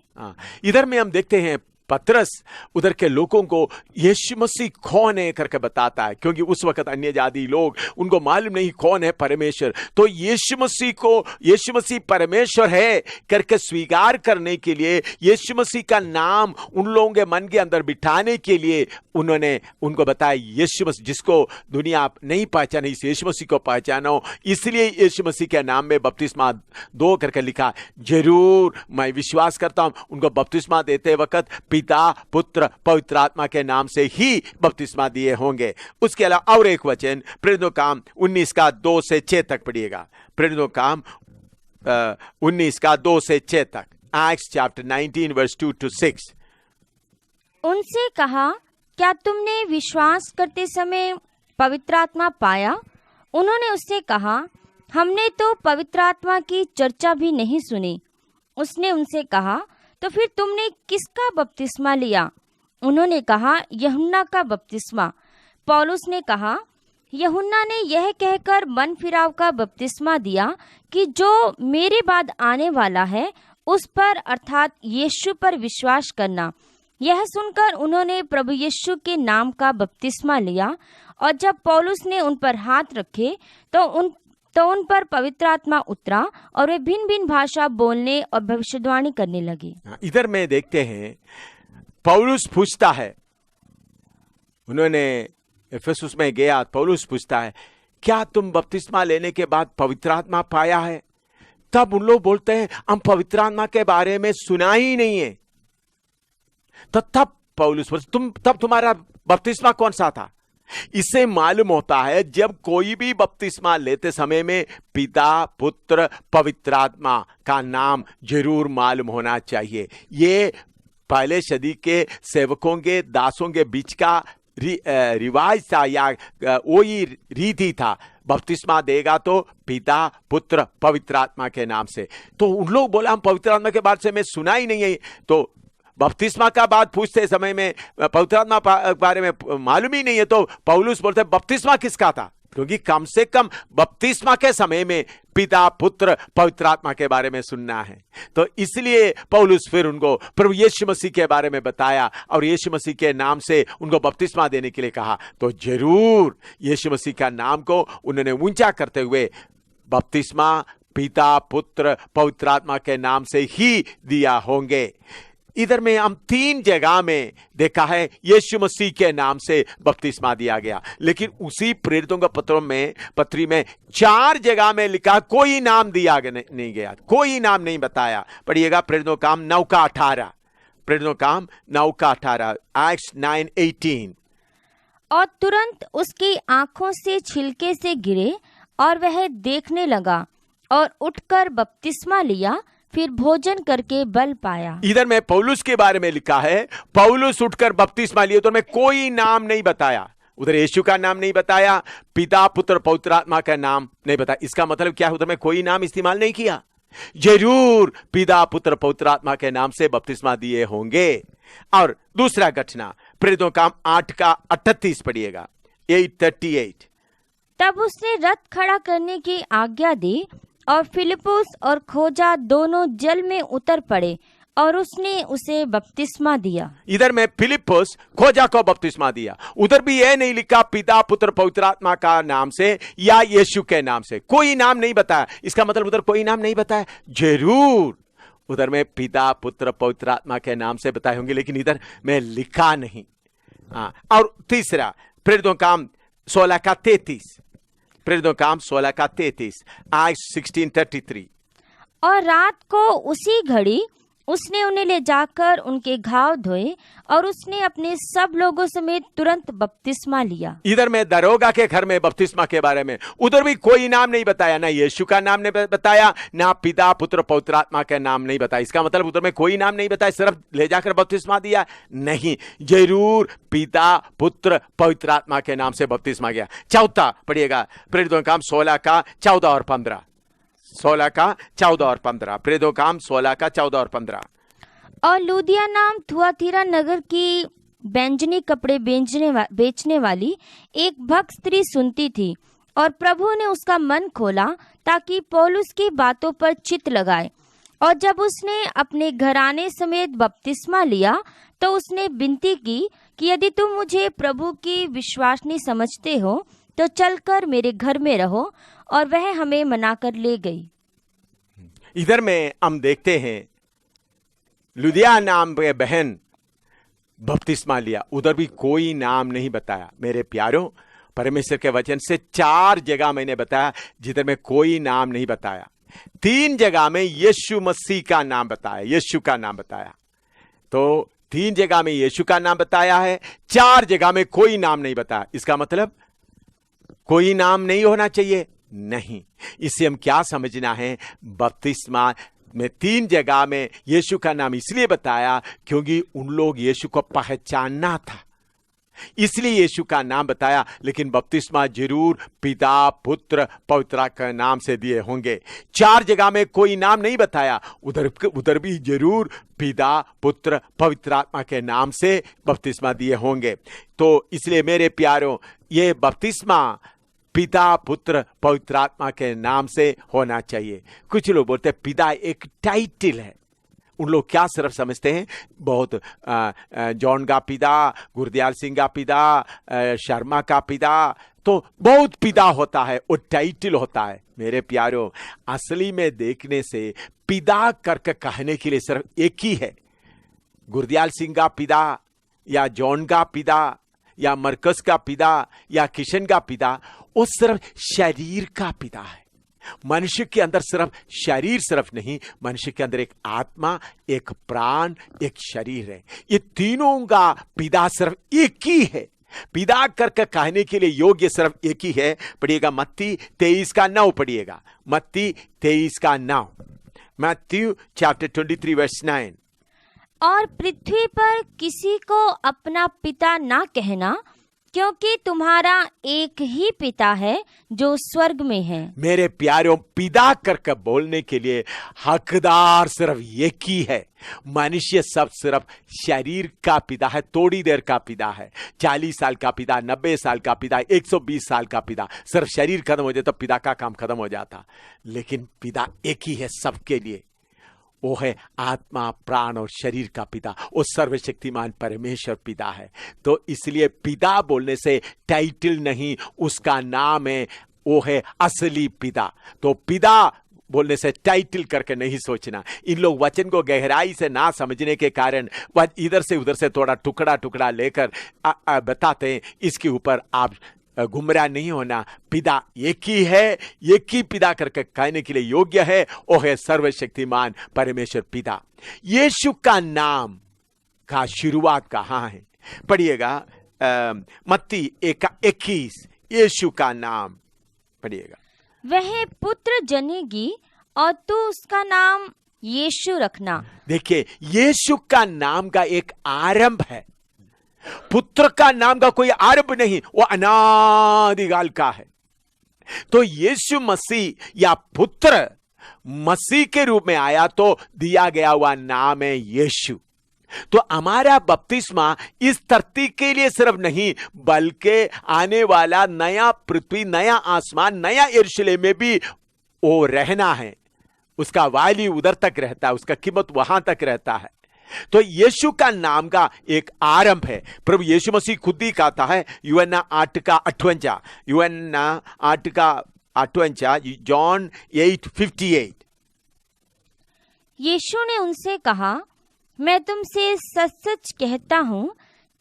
A: इधर में हम देखते हैं पतरस उधर के लोगों को यीशु मसीह कौन है करके बताता है, क्योंकि उस वक्त अन्य जाति लोग, उनको मालूम नहीं कौन है परमेश्वर। तो यीशु मसीह को यीशु मसीह परमेश्वर है करके स्वीकार करने के लिए, यीशु मसीह का नाम उन लोगों के मन के अंदर बिठाने के लिए उन्होंने उनको बताया यीशु मसीह, जिसको दुनिया नहीं पहचाने इस यीशु मसीह को पहचानो, इसलिए यीशु मसीह के नाम में बपतिस्मा दो करके लिखा। जरूर मैं विश्वास करता हूं उनको बपतिस्मा देते वक्त पिता पुत्र पवित्र आत्मा के नाम से ही बपतिस्मा दिए होंगे। उसके अलावा और एक वचन प्रेरितों काम 19 का 2 से 6 तक पढ़िएगा। प्रेरितों काम 19 का 2 से 6 तक, एक्ट्स चैप्टर 19 वर्स 2 to 6।
B: उनसे कहा, क्या तुमने विश्वास करते समय पवित्र आत्मा पाया? उन्होंने उससे कहा, हमने तो पवित्र आत्मा की चर्चा भी नहीं सुनी। उसने उनसे कहा, तो फिर तुमने किसका बपतिस्मा लिया? उन्होंने कहा, यूहन्ना का बपतिस्मा। पौलुस ने कहा, यूहन्ना ने यह कहकर मन फिराव का बपतिस्मा दिया कि जो मेरे बाद आने वाला है उस पर अर्थात यीशु पर विश्वास करना। यह सुनकर उन्होंने प्रभु यीशु के नाम का बपतिस्मा लिया और जब पौलुस ने उन पर हाथ रखे तो उन पर पवित्र आत्मा उतरा और वे भिन्न भिन्न भाषा बोलने और भविष्यवाणी करने लगे।
A: इधर में देखते हैं पौलुस पूछता है, उन्होंने इफिसुस में गया, पौलुस पूछता है क्या तुम बपतिस्मा लेने के बाद पवित्र आत्मा पाया है? तब उन लोग बोलते हैं हम पवित्र आत्मा के बारे में सुना ही नहीं है। तो तब पौलुस तब तुम्हारा बपतिस्मा कौन सा था? इससे मालूम होता है जब कोई भी बपतिस्मा लेते समय में पिता पुत्र पवित्र आत्मा का नाम जरूर मालूम होना चाहिए। ये पहले सदी के सेवकों के दासों के बीच का रिवाज था या वही रीति था। बपतिस्मा देगा तो पिता पुत्र पवित्र आत्मा के नाम से। तो उन लोग बोला हम पवित्र आत्मा के बारे में सुना ही नहीं है। तो बपतिस्मा का बात पूछते समय में पवित्र आत्मा बारे में मालूम ही नहीं है। तो पौलुस बोलते बपतिस्मा किसका था? क्योंकि कम से कम बपतिस्मा के समय में पिता पुत्र पवित्र आत्मा के बारे में सुनना है। तो इसलिए पौलुस फिर उनको प्रभु यीशु मसीह के बारे में बताया और यीशु मसीह के नाम से उनको बपतिस्मा देने के लिए कहा। तो जरूर यीशु मसीह का नाम को उन्होंने ऊंचा करते हुए बपतिस्मा पिता पुत्र पवित्र आत्मा के नाम से ही दिया होंगे। इधर में हम 3 जगह में देखा है यीशु मसीह के नाम से बपतिस्मा दिया गया, लेकिन उसी प्रेरितों के पत्री में 4 जगह में लिखा कोई नाम दिया नहीं गया, कोई नाम नहीं बताया। पढ़िएगा प्रेरितों काम 9:18, प्रेरितों काम 9:18, एक्ट्स 9:18।
B: और तुरंत उसकी आंखों से छिलके से गिरे और वह देखने लगा और उठकर बपतिस्मा लिया, फिर भोजन करके बल पाया। इधर
A: में पौलुस के बारे में लिखा है पौलुस उठकर बपतिस्मा लिया, तो मैं कोई नाम नहीं बताया। उधर यीशु का नाम नहीं बताया, पिता पुत्र पवित्र आत्मा का नाम नहीं बताया। इसका मतलब क्या है? उधर में कोई नाम इस्तेमाल नहीं किया। जरूर पिता पुत्र पवित्र आत्मा के नाम से बपतिस्मा दिए होंगे। और दूसरा घटना प्रेरितों काम 8:38 पढ़िएगा, 8:38।
B: तब उसने रथ खड़ा करने की आज्ञा दी और फिलिपुस और खोजा दोनों जल में उतर पड़े और उसने उसे बपतिस्मा दिया।
A: इधर में फिलिपुस खोजा को बपतिस्मा दिया। उधर भी यह नहीं लिखा पिता पुत्र पवित्र आत्मा का नाम से या यीशु के नाम से, कोई नाम नहीं बताया। इसका मतलब उधर कोई नाम नहीं बताया। जरूर उधर में पिता पुत्र पवित्र आत्मा के नाम से बताए होंगे, लेकिन इधर में लिखा नहीं। और तीसरा प्रेरितों काम 16:33, प्रेरितों काम 16:33, एक्ट्स 16:33।
B: और रात को उसी घड़ी उसने उन्हें ले जाकर उनके घाव धोए और उसने अपने सब लोगों समेत तुरंत बपतिस्मा लिया।
A: इधर में दरोगा के घर में बपतिस्मा के बारे में उधर भी कोई नाम नहीं बताया, ना यीशु का नाम नहीं बताया, ना पिता पुत्र पवित्र आत्मा का नाम नहीं बताया। इसका मतलब उधर में कोई नाम नहीं बताया, सिर्फ ले जाकर बपतिस्मा दिया नहीं, जरूर पिता पुत्र पवित्र आत्मा के नाम से बपतिस्मा गया। चौथा पढ़िएगा प्रेरितों काम 16:14 और 15, 16:14 और 15, प्रेरितों काम 16:14 और 15।
B: और लूदिया नाम थुआतीरा नगर की बैंजनी कपड़े बेचने वाली एक भक्त स्त्री सुनती थी और प्रभु ने उसका मन खोला ताकि पौलुस की बातों पर चित्त लगाए। और जब उसने अपने घराने समेत बपतिस्मा लिया तो उसने विनती की कि यदि तुम मुझे प्रभु की विश्वासनी समझते हो तो चलकर मेरे घर में रहो, और वह हमें मनाकर ले गई।
A: इधर में हम देखते हैं लुदिया नाम के बहन बपतिस्मा लिया, उधर भी कोई नाम नहीं बताया। मेरे प्यारों, परमेश्वर के वचन से 4 जगह मैंने बताया जिधर में कोई नाम नहीं बताया। 3 जगह में यीशु मसीह का नाम बताया, यीशु का नाम बताया। तो 3 जगह में यीशु का नाम बताया है, 4 जगह में कोई नाम नहीं बताया। इसका मतलब कोई नाम नहीं होना चाहिए? नहीं। इससे हम क्या समझना है? बपतिस्मा में 3 जगह में यीशु का नाम इसलिए बताया क्योंकि उन लोग यीशु को पहचानना था, इसलिए यीशु का नाम बताया। लेकिन बपतिस्मा जरूर पिता पुत्र पवित्र का नाम से दिए होंगे। 4 जगह में कोई नाम नहीं बताया, उधर भी जरूर पिता पुत्र पवित्र आत्मा के नाम से बपतिस्मा दिए होंगे। तो इसलिए मेरे प्यारों, ये बपतिस्मा पिता पुत्र पवित्र आत्मा के नाम से होना चाहिए। कुछ लोग बोलते हैं पिता एक टाइटल है, उन लोग क्या सिर्फ समझते हैं, बहुत जॉन का पिता, गुरदयाल सिंह का पिता, शर्मा का पिता, तो बहुत पिता होता है, वो टाइटल होता है। मेरे प्यारों, असली में देखने से पिता करके कहने के लिए सिर्फ एक ही है। गुरदयाल सिंह का पिता या जॉन का पिता या मरकस का पिता या किशन का पिता, वो सिर्फ शरीर का पिता है। मनुष्य के अंदर सिर्फ शरीर सिर्फ नहीं, मनुष्य के अंदर एक आत्मा, एक प्राण, एक शरीर है। ये तीनों का पिता सिर्फ एक ही है। पिता करके कहने के लिए योग्य सिर्फ एक ही है। पढ़िएगा मत्ती 23:9 पढ़िएगा, मत्ती 23:9, मैथ्यू चैप्टर 23 वर्स 9।
B: और पृथ्वी पर किसी को अपना पिता ना कहना, क्योंकि तुम्हारा एक ही पिता है जो स्वर्ग में है।
A: मेरे प्यारों, पिता करके बोलने के लिए हकदार सिर्फ एक ही है। मनुष्य सब सिर्फ शरीर का पिता है, थोड़ी देर का पिता है, 40 साल का पिता, 90 साल का पिता, 120 साल का पिता। सिर्फ शरीर खत्म हो जाए तो पिता का काम खत्म हो जाता। लेकिन पिता एक ही है सबके लिए, वो है आत्मा, प्राण और शरीर का पिता। वो सर्वशक्तिमान परमेश्वर पिता है। तो इसलिए पिता बोलने से टाइटल नहीं, उसका नाम है, वो है असली पिता। तो पिता बोलने से टाइटल करके नहीं सोचना। इन लोग वचन को गहराई से ना समझने के कारण वह इधर से उधर से थोड़ा टुकड़ा टुकड़ा लेकर बताते हैं। इसके ऊपर आप गुमराह नहीं होना। पिता एक ही है, एक ही पिता करके कहने के लिए योग्य है, वो है सर्वशक्तिमान परमेश्वर पिता। यीशु का नाम का शुरुआत कहाँ है? पढ़िएगा मत्ती 1:21, यीशु का नाम पढ़िएगा।
B: वह पुत्र जनेगी और तू उसका नाम यीशु रखना।
A: देखिए, यीशु का नाम का एक आरंभ है। पुत्र का नाम का कोई आरंभ नहीं, वो अनादिकाल का है। तो यीशु मसीह या पुत्र मसीह के रूप में आया तो दिया गया हुआ नाम है यीशु। तो हमारा बपतिस्मा इस धरती के लिए सिर्फ नहीं, बल्कि आने वाला नया पृथ्वी, नया आसमान, नया यरूशलेम में भी वो रहना है। उसका वाली उधर तक रहता है, उसका कीमत वहां तक रहता है। तो यीशु का नाम का एक आरंभ है। प्रभु यीशु मसीह खुद ही कहता है, यूहन्ना 8:58, यूहन्ना 8:58, जॉन 8:58।
B: यीशु ने उनसे कहा, मैं तुमसे सच सच कहता हूँ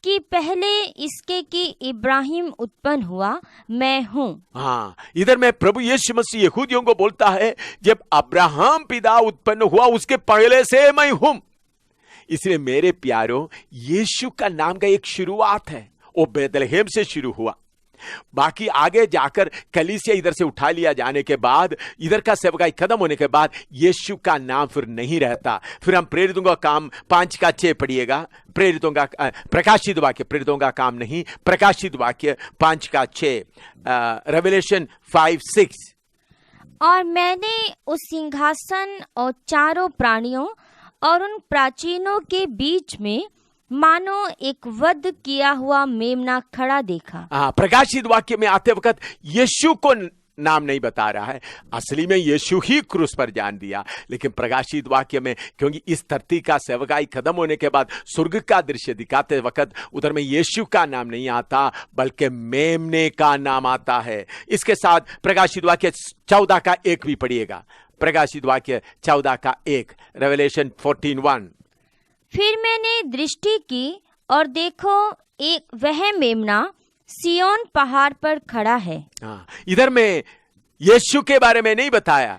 B: कि पहले इसके कि इब्राहिम उत्पन्न हुआ, मैं हूँ।
A: हाँ, इधर में प्रभु यीशु मसीह यहूदियों को बोलता है, जब अब्राहम पिता उत्पन्न हुआ उसके पहले से मैं हूँ। इसलिए मेरे प्यारों, यीशु का नाम का एक शुरुआत है, वो बेथलेहम से शुरू हुआ। बाकी आगे जाकर कलीसिया इधर से उठा लिया जाने के बाद, इधर का सेवकाई खत्म होने के बाद यीशु का नाम फिर नहीं रहता। फिर हम प्रेरितों का काम 5:6 पढ़िएगा। प्रेरितों का प्रकाशित वाक्य, प्रेरितों का काम नहीं, प्रकाशित वाक्य 5:6, रेवलेशन 5:6।
B: और मैंने उस सिंहासन और चारों प्राणियों और उन प्राचीनों के बीच में मानो एक वध किया हुआ मेमना खड़ा देखा।
A: प्रकाशित वाक्य में आते वक्त यीशु को नाम नहीं बता रहा है, असली में यीशु ही क्रूस पर जान दिया। लेकिन प्रकाशित वाक्य में, क्योंकि इस धरती का सेवकाई खत्म होने के बाद स्वर्ग का दृश्य दिखाते वक्त उधर में यीशु का नाम नहीं आता, बल्कि मेमने का नाम आता है। इसके साथ प्रकाशित वाक्य 14:1 भी पढ़िएगा। प्रकाशित वाक्य 14:1, रेवलेशन 14:1।
B: फिर मैंने दृष्टि की और देखो, एक वह मेमना सियोन पहाड़ पर खड़ा है।
A: इधर में यीशु के बारे में नहीं बताया,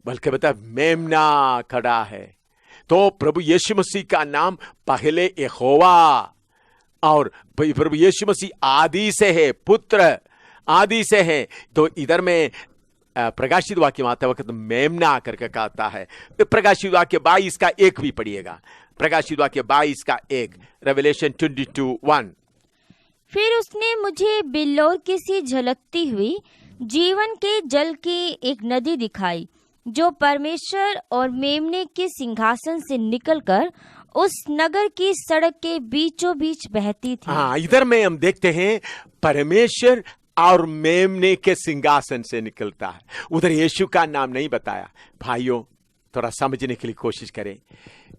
A: बल्कि बता मेमना खड़ा है। तो प्रभु यीशु मसीह का नाम पहले यहोवा, और प्रभु यीशु मसीह आदि से है, पुत्र आदि से है। तो इधर में प्रकाशित वाक्य में आते वक्त मेमना करके कहता है। प्रकाशित वाक्य 22:1 भी पढ़िएगा। प्रकाशित वाक्य 22:1, रेवलेशन 22:1।
B: फिर उसने मुझे बिल्लोर की सी झलकती हुई जीवन के जल की एक नदी दिखाई, जो परमेश्वर और मेमने के सिंहासन से निकलकर उस नगर की सड़क के बीचों बीच बहती थी।
A: इधर में हम देखते हैं परमेश्वर और मेमने के सिंहासन से निकलता है। उधर यीशु का नाम नहीं बताया। भाइयों, थोड़ा समझने के लिए कोशिश करें।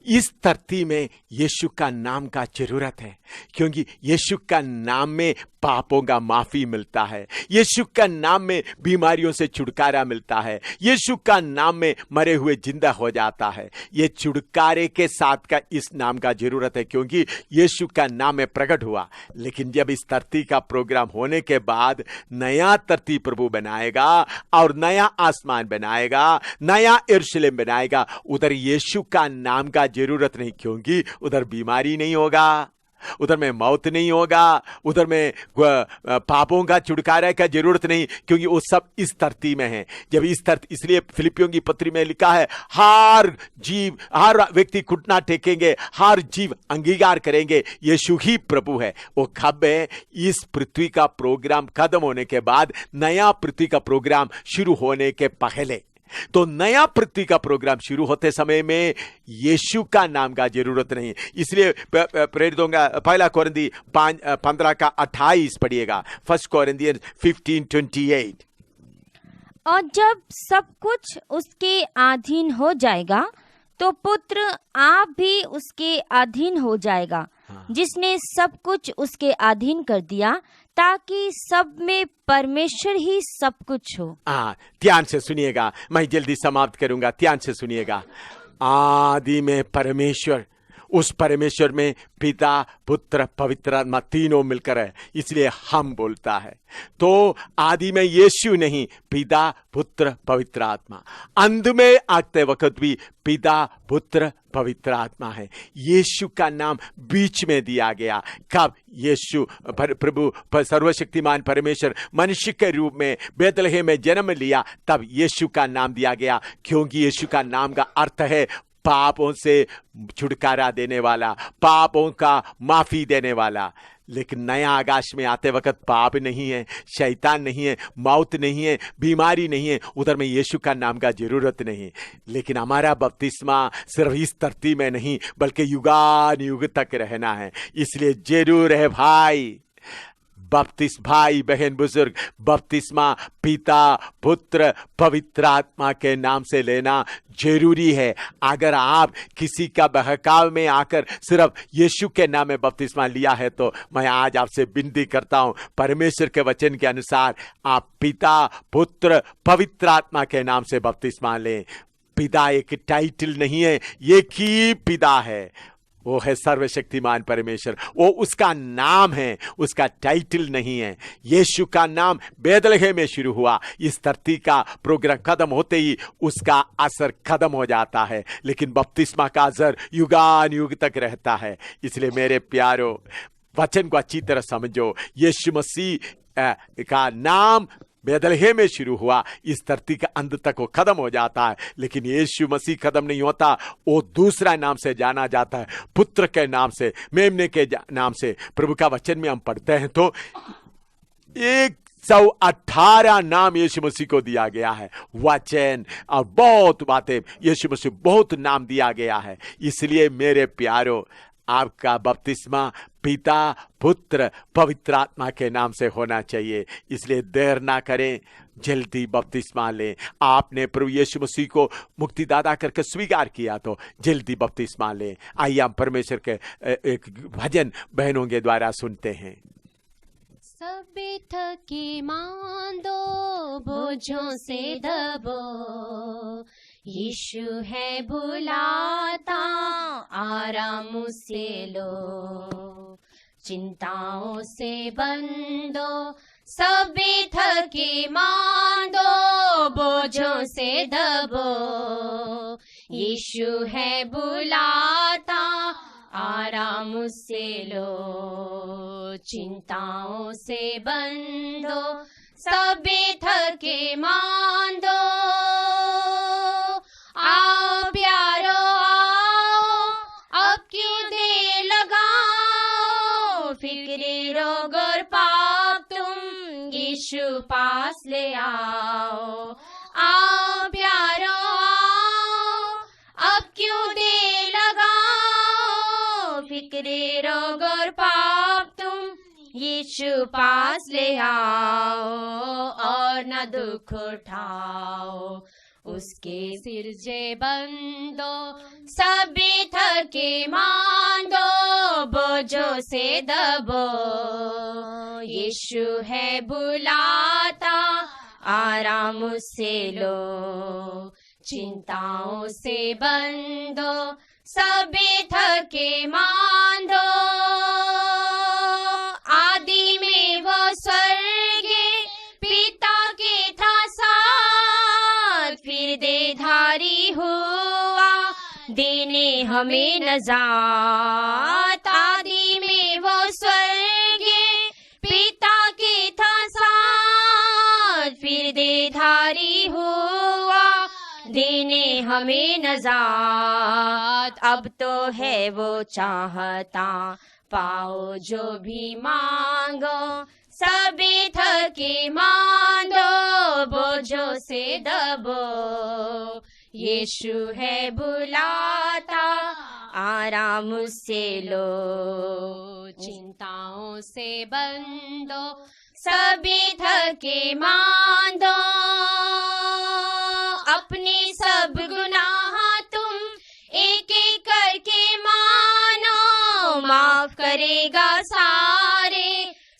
A: इस धरती में यीशु का नाम का जरूरत है, क्योंकि यीशु का नाम में पापों का माफी मिलता है, यीशु का नाम में बीमारियों से छुटकारा मिलता है, यीशु का नाम में मरे हुए जिंदा हो जाता है। ये छुटकारे के साथ का इस नाम का जरूरत है, क्योंकि यीशु का नाम में प्रकट हुआ। लेकिन जब इस धरती का प्रोग्राम होने के बाद नया धरती प्रभु बनाएगा और नया आसमान बनाएगा, नया यरूशलेम बनाएगा, उधर यीशु का नाम का जरूरत नहीं, क्योंकि उधर बीमारी नहीं होगा, उधर में मौत नहीं होगा, उधर में पापों का छुटकारा का जरूरत नहीं, क्योंकि वो सब इस धरती में है। जब इस धरती, इसलिए फिलिपियों की पत्री में लिखा है, हर जीव, हर व्यक्ति घुटना टेकेंगे, हर जीव अंगीकार करेंगे यीशु ही प्रभु है। वो कब है? इस पृथ्वी का प्रोग्राम खत्म होने के बाद, नया पृथ्वी का प्रोग्राम शुरू होने के पहले। तो नया पृथ्वी का प्रोग्राम शुरू होते समय में यीशु का नाम का जरूरत नहीं। इसलिए प्रेरित होगा, पहला कोरिन्थी 15:28 पढ़िएगा, 1 कोरिन्थियंस 15:28।
B: और जब सब कुछ उसके अधीन हो जाएगा तो पुत्र आप भी उसके अधीन हो जाएगा, जिसने सब कुछ उसके अधीन कर दिया, ताकि सब में परमेश्वर ही सब कुछ हो।
A: ध्यान से सुनिएगा, मैं जल्दी समाप्त करूंगा, ध्यान से सुनिएगा। आदि में परमेश्वर, उस परमेश्वर में पिता, पुत्र, पवित्र आत्मा तीनों मिलकर है, इसलिए हम बोलता है। तो आदि में यीशु नहीं, पिता, पुत्र, पवित्र आत्मा। अंत में आते वक्त भी पिता, पुत्र, पवित्र आत्मा है। यीशु का नाम बीच में दिया गया। कब? यीशु प्रभु सर्वशक्तिमान परमेश्वर मनुष्य के रूप में बेतलहम में जन्म लिया, तब यीशु का नाम दिया गया, क्योंकि यीशु का नाम का अर्थ है पापों से छुटकारा देने वाला, पापों का माफी देने वाला। लेकिन नया आकाश में आते वक्त पाप नहीं है, शैतान नहीं है, मौत नहीं है, बीमारी नहीं है, उधर में यीशु का नाम का जरूरत नहीं। लेकिन हमारा बपतिस्मा सिर्फ इस धरती में नहीं, बल्कि युगान युग तक रहना है। इसलिए जरूर है भाई, भाई बहन बुजुर्ग, बपतिस्मा पिता, पुत्र, पवित्र आत्मा के नाम से लेना जरूरी है। अगर आप किसी का बहकाव में आकर सिर्फ यीशु के नाम में बपतिस्मा लिया है, तो मैं आज आपसे विनती करता हूं, परमेश्वर के वचन के अनुसार आप पिता, पुत्र, पवित्र आत्मा के नाम से बपतिस्मा लें। पिता एक टाइटल नहीं है, एक ही पिता है, वो है सर्वशक्तिमान परमेश्वर, वो उसका नाम है, उसका टाइटल नहीं है। यीशु का नाम बेतलहम में शुरू हुआ, इस धरती का प्रोग्राम खत्म होते ही उसका असर खत्म हो जाता है, लेकिन बपतिस्मा का असर युगान युग तक रहता है। इसलिए मेरे प्यारो, वचन को अच्छी तरह समझो। यीशु मसीह का नाम बेतलहम में शुरू हुआ, इस धरती का अंत तक वो खत्म हो जाता है, लेकिन यीशु मसीह खत्म नहीं होता, वो दूसरा नाम से जाना जाता है, पुत्र के नाम से, मेमने के नाम से। प्रभु का वचन में हम पढ़ते हैं तो 118 नाम यीशु मसीह को दिया गया है। वचन और बहुत बातें यीशु मसीह, बहुत नाम दिया गया है। इसलिए मेरे प्यारो, आपका बपतिस्मा पिता, पुत्र, पवित्र आत्मा के नाम से होना चाहिए। इसलिए देर ना करें, जल्दी बपतिस्मा लें। आपने प्रभु यीशु मसीह को मुक्तिदाता करके स्वीकार किया, तो जल्दी बपतिस्मा लें। आइए हम परमेश्वर के एक भजन बहनों के द्वारा सुनते हैं।
C: सबे थके मांदो, बोझों से दबो, यीशु है बुलाता, आराम से लो, चिंताओं से बंदो, सबे थके मांदो, बोझों से दबो, यीशु है बुलाता, आराम से लो, चिंताओं से बंदो, सबे थके मांदो। आओ प्यारो आओ, अब क्यों देर लगाओ, फिक्रे रोग और पाप तुम यीशु पास ले आओ। आओ प्यारो आओ, अब क्यों देर लगाओ, फिक्रे रोग और पाप तुम यीशु पास ले आओ, और न दुख उठाओ, उसके सिरजे बंदो सभी थके मांदो बोझों से दबो यीशु है बुलाता आराम से लो चिंताओं से बंदो सभी थके मांदो आदि में वो स्वर्गीय पिता के था साथ फिर देधारी हुआ देने हमें नजात आदि में वो स्वर्गीय पिता के था साथ फिर देधारी हुआ देने हमें नजात अब तो है वो चाहता पाओ जो भी मांगो सभी थके मांदो बोझों से दबो यीशु है बुलाता आराम से लो चिंताओं से बंदो सभी थके मांदो अपने सब गुनाह तुम एक एक करके मानो माफ करेगा सारे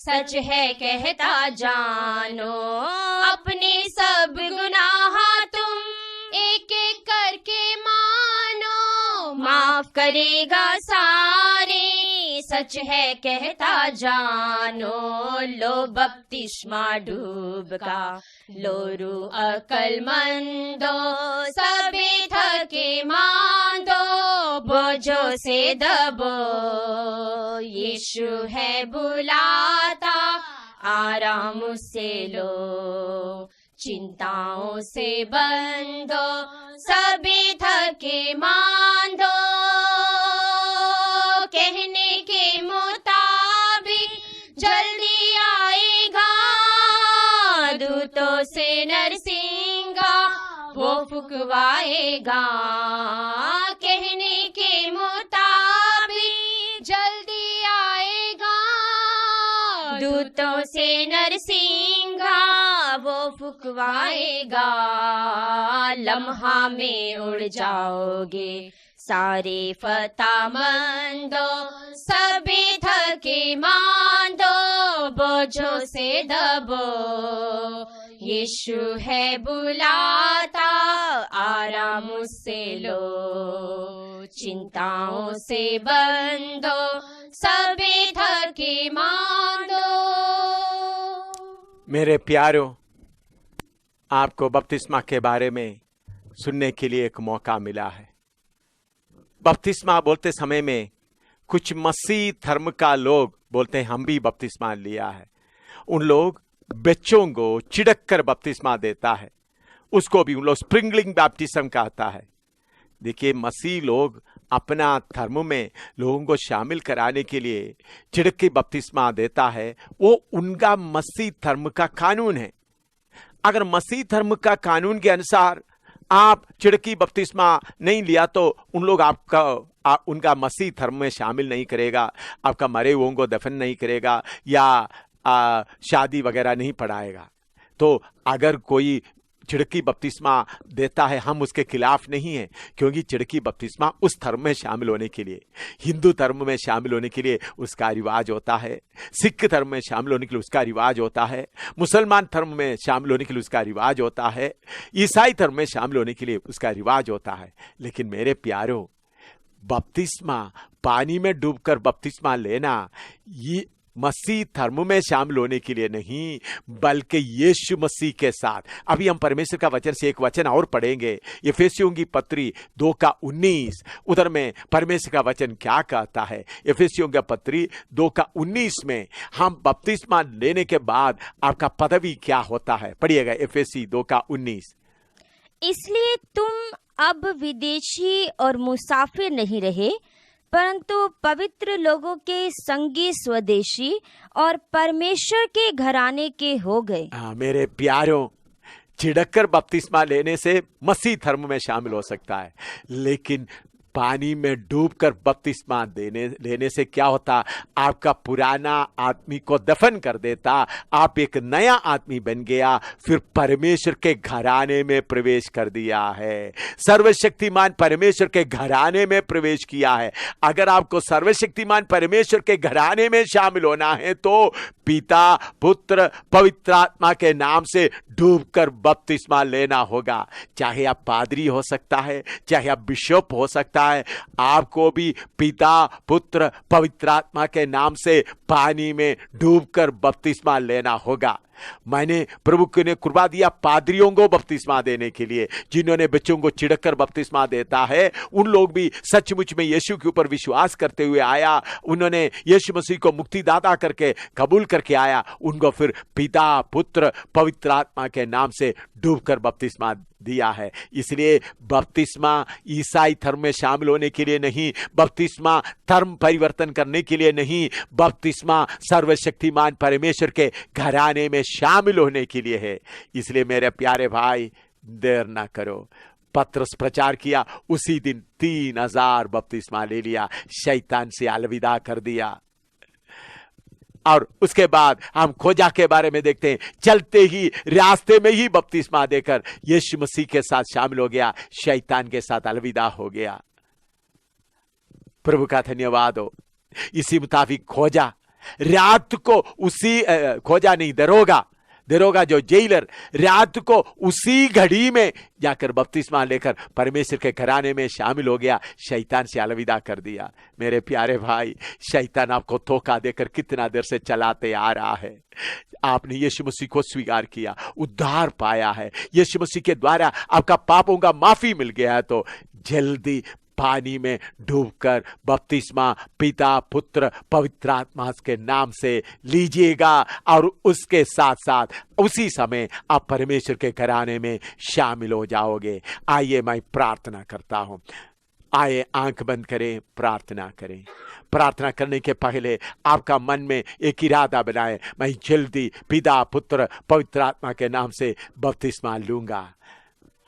C: सच है कहता जानो अपने सब गुनाह तुम एक एक करके मानो माफ करेगा सारे सच है कहता जानो लो बपतिस्मा डूब का लो रू अकलमंदो सभी थके मांदो बोझों से दबो यीशु है बुलाता आराम से लो चिंताओं से बंदो सभी थके मांदो कहने के मुताबिक जल्दी आएगा दूतों से नरसिंगा वो फुकवाएगा कहने के मुताबिक जल्दी आएगा दूतों से नरसिंगा वो फुकवाएगा लम्हा में उड़ जाओगे सारे फतामंदो सभी थके मांदो बोझों से दबो यीशु है बुलाता आराम से लो चिंताओं से बंदो सभी थके मांदो।
A: मेरे प्यारों, आपको बपतिस्मा के बारे में सुनने के लिए एक मौका मिला है। बपतिस्मा बोलते समय में कुछ मसीह धर्म का लोग बोलते हैं हम भी बपतिस्मा लिया है। उन लोग बच्चों को चिढ़क कर बपतिस्मा देता है, उसको भी उन लोग स्प्रिंगलिंग बैप्टिज्म कहता है। देखिए, मसीह लोग अपना धर्म में लोगों को शामिल कराने के लिए चिढ़क के बपतिस्मा देता है। वो उनका मसीह धर्म का कानून है। अगर मसीह धर्म का कानून के अनुसार आप चिड़की बपतिस्मा नहीं लिया तो उन लोग उनका मसीह धर्म में शामिल नहीं करेगा, आपका मरे हुओं को दफन नहीं करेगा या शादी वगैरह नहीं पढ़ाएगा। तो अगर कोई चिड़की बपतिस्मा देता है, हम उसके खिलाफ नहीं हैं, क्योंकि चिड़की बपतिस्मा उस धर्म में शामिल होने के लिए, हिंदू धर्म में शामिल होने के लिए उसका रिवाज होता है, सिख धर्म में शामिल होने के लिए उसका रिवाज होता है, मुसलमान धर्म में शामिल होने के लिए उसका रिवाज होता है, ईसाई धर्म में शामिल होने के लिए उसका रिवाज होता है। लेकिन मेरे प्यारों, बपतिस्मा, पानी में डूबकर बपतिस्मा लेना, ये मसीह धर्म में शामिल होने के लिए नहीं, बल्कि यीशु मसीह के साथ। अभी हम परमेश्वर का वचन से एक वचन और पढ़ेंगे, एफेसियों की पत्री 2:19। उधर में परमेश्वर का वचन क्या कहता है? एफेसियों की पत्री 2:19 में हम बपतिस्मा लेने के बाद आपका पदवी क्या होता है? पढ़िएगा, एफेसी 2:19।
B: इसलिए तुम अब विदेशी और मुसाफिर नहीं रहे, परंतु पवित्र लोगों के संगी स्वदेशी और परमेश्वर के घराने के हो गए।
A: मेरे प्यारों, चिढ़कर बपतिस्मा लेने से मसीह धर्म में शामिल हो सकता है, लेकिन पानी में डूबकर बपतिस्मा लेने से क्या होता? आपका पुराना आदमी को दफन कर देता, आप एक नया आदमी बन गया, फिर परमेश्वर के घराने में प्रवेश कर दिया है। सर्वशक्तिमान परमेश्वर के घराने में प्रवेश किया है। अगर आपको सर्वशक्तिमान परमेश्वर के घराने में शामिल होना है तो पिता, पुत्र, पवित्र आत्मा के नाम से डूबकर बपतिस्मा लेना होगा। चाहे आप पादरी हो सकता है, चाहे आप बिशप हो सकता है, आपको भी पिता, पुत्र, पवित्र आत्मा के नाम से पानी में डूबकर बपतिस्मा लेना होगा। मैंने प्रभु ने कृपा दिया पादरियों को बपतिस्मा देने के लिए, जिन्होंने बच्चों को छिड़ककर बपतिस्मा देता है। उन लोग भी सचमुच में यीशु के ऊपर विश्वास करते हुए आया, उन्होंने यीशु मसीह को मुक्तिदाता करके कबूल करके आया, उनको फिर पिता, पुत्र, पवित्र आत्मा के नाम से डूबकर बपतिस्मा दिया है। इसलिए बपतिस्मा ईसाई धर्म में शामिल होने के लिए नहीं, बपतिस्मा धर्म परिवर्तन करने के लिए नहीं, बपतिस्मा सर्वशक्तिमान परमेश्वर के घराने में शामिल होने के लिए है। इसलिए मेरे प्यारे भाई, देर ना करो। पत्रस प्रचार किया, उसी दिन 3000 बपतिस्मा ले लिया, शैतान से अलविदा कर दिया। और उसके बाद हम खोजा के बारे में देखते हैं, चलते ही रास्ते में ही बपतिस्मा देकर यीशु मसीह के साथ शामिल हो गया, शैतान के साथ अलविदा हो गया। प्रभु का धन्यवाद हो। इसी मुताबिक खोजा रात को खोजा नहीं, दरोगा जो जेलर रात को उसी घड़ी में जाकर बपतिस्मा लेकर परमेश्वर के घराने में शामिल हो गया, शैतान से अलविदा कर दिया। मेरे प्यारे भाई, शैतान आपको धोखा देकर कितना देर से चलाते आ रहा है। आपने यीशु मसीह को स्वीकार किया, उद्धार पाया है, यीशु मसीह के द्वारा आपका पापों का माफी मिल गया है, तो जल्दी पानी में डूबकर बपतिस्मा पिता, पुत्र, पवित्र आत्मा के नाम से लीजिएगा और उसके साथ साथ उसी समय आप परमेश्वर के घराने में शामिल हो जाओगे। आइए मैं प्रार्थना करता हूं। आइए आंख बंद करें, प्रार्थना करें। प्रार्थना करने के पहले आपका मन में एक इरादा बनाए, मैं जल्दी पिता, पुत्र, पवित्र आत्मा के नाम से बपतिस्मा लूंगा।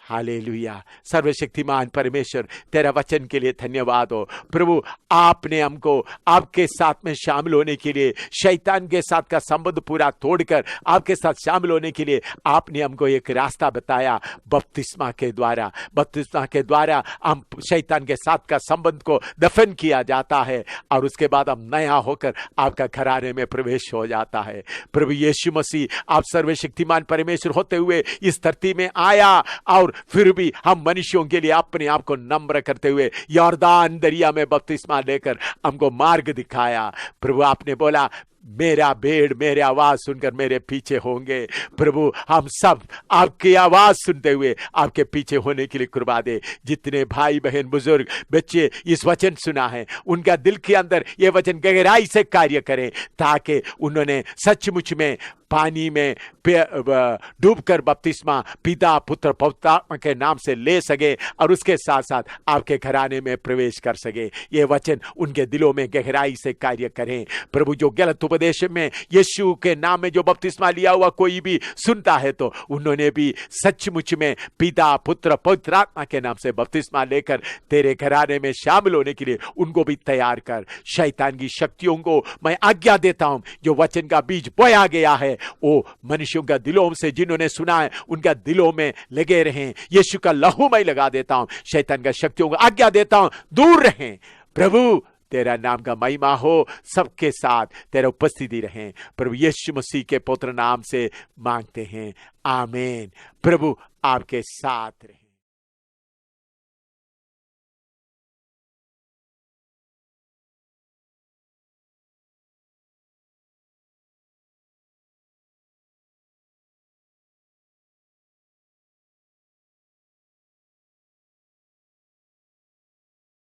A: हालेलुया। सर्वशक्तिमान परमेश्वर, तेरा वचन के लिए धन्यवाद हो। प्रभु, आपने हमको आपके साथ में शामिल होने के लिए, शैतान के साथ का संबंध पूरा तोड़कर आपके साथ शामिल होने के लिए आपने हमको एक रास्ता बताया बपतिस्मा के द्वारा। बपतिस्मा के द्वारा हम शैतान के साथ का संबंध को दफन किया जाता है और उसके बाद हम नया होकर आपका घराने में प्रवेश हो जाता है। प्रभु यीशु मसीह, आप सर्वशक्तिमान परमेश्वर होते हुए इस धरती में आया और फिर भी हम मनुष्यों के लिए अपने आप को नम्र करते हुए यॉर्दान दरिया में बपतिस्मा लेकर हमको मार्ग दिखाया। प्रभु, आपने बोला मेरा भेड़ मेरे आवाज सुनकर मेरे पीछे होंगे। प्रभु, हम सब आपकी आवाज सुनते हुए आपके पीछे होने के लिए कृपा दे। जितने भाई बहन बुजुर्ग बच्चे इस वचन सुना है, उनका दिल के अंदर ये वचन गहराई से कार्य करें, ताकि उन्होंने सचमुच में पानी में डूबकर बपतिस्मा पिता, पुत्र, पवित्र आत्मा के नाम से ले सके और उसके साथ साथ आपके घराने में प्रवेश कर सके। ये वचन उनके दिलों में गहराई से कार्य करें। प्रभु, जो गलत उपदेश में यीशु के नाम में जो बपतिस्मा लिया हुआ कोई भी सुनता है, तो उन्होंने भी सचमुच में पिता, पुत्र, पवित्र आत्मा के नाम से बपतिस्मा लेकर तेरे घराने में शामिल होने के लिए उनको भी तैयार कर। शैतान की शक्तियों को मैं आज्ञा देता हूं, जो वचन का बीज बोया गया है वो मनुष्यों का दिलों से, जिन्होंने सुना है उनका दिलों में लगे रहें। यीशु का लहू मैं लगा देता हूं, शैतान का शक्तियों को आज्ञा देता हूं दूर रहें। प्रभु, तेरा नाम का महिमा हो, सबके साथ तेरा उपस्थिति रहे। प्रभु यीशु मसीह के पुत्र नाम से मांगते हैं, आमीन। प्रभु आपके साथ रहे।